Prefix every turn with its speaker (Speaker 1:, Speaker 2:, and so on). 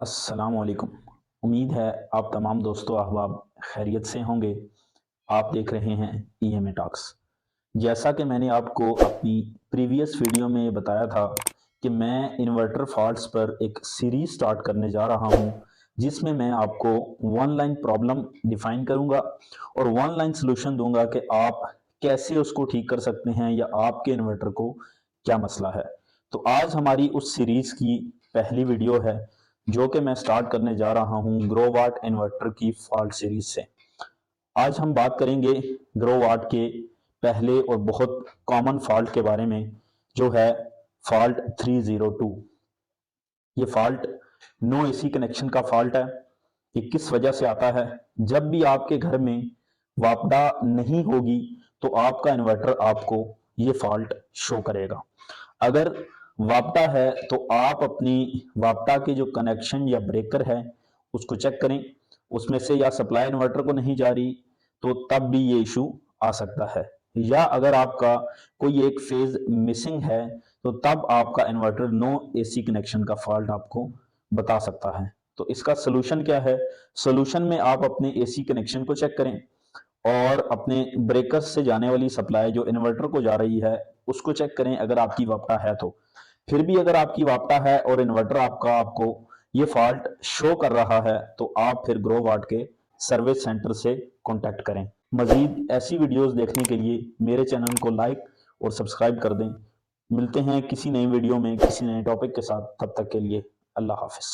Speaker 1: अस्सलामुअलैकुम। उम्मीद है आप तमाम दोस्तों अहबाब खैरियत से होंगे। आप देख रहे हैं ईएमए टॉक्स। जैसा कि मैंने आपको अपनी प्रीवियस वीडियो में बताया था कि मैं इन्वर्टर फॉल्ट्स पर एक सीरीज स्टार्ट करने जा रहा हूं, जिसमें मैं आपको वन लाइन प्रॉब्लम डिफाइन करूंगा और वन लाइन सॉल्यूशन दूंगा कि आप कैसे उसको ठीक कर सकते हैं या आपके इन्वर्टर को क्या मसला है। तो आज हमारी उस सीरीज की पहली वीडियो है, जो कि मैं स्टार्ट करने जा रहा हूं ग्रोवाट इन्वर्टर की फॉल्ट सीरीज से। आज हम बात करेंगे ग्रोवाट के पहले और बहुत कॉमन फॉल्ट के बारे में, जो है फॉल्ट 302। ये फॉल्ट नो एसी कनेक्शन का फॉल्ट है। ये किस वजह से आता है? जब भी आपके घर में वापडा नहीं होगी तो आपका इन्वर्टर आपको ये फॉल्ट शो करेगा। अगर वापडा है तो आप अपनी वापडा के जो कनेक्शन या ब्रेकर है उसको चेक करें, उसमें से या सप्लाई इन्वर्टर को नहीं जा रही तो तब भी ये इशू आ सकता है। या अगर आपका कोई एक फेज मिसिंग है तो तब आपका इन्वर्टर नो एसी कनेक्शन का फॉल्ट आपको बता सकता है। तो इसका सोल्यूशन क्या है? सोल्यूशन में आप अपने एसी कनेक्शन को चेक करें और अपने ब्रेकर्स से जाने वाली सप्लाई जो इन्वर्टर को जा रही है उसको चेक करें, अगर आपकी वापटा है तो। फिर भी अगर आपकी वापटा है और इन्वर्टर आपका आपको ये फॉल्ट शो कर रहा है तो आप फिर ग्रोवाट के सर्विस सेंटर से कांटेक्ट करें। मजीद ऐसी वीडियोस देखने के लिए मेरे चैनल को लाइक और सब्सक्राइब कर दें। मिलते हैं किसी नई वीडियो में किसी नए टॉपिक के साथ, तब तक के लिए अल्लाह हाफिज।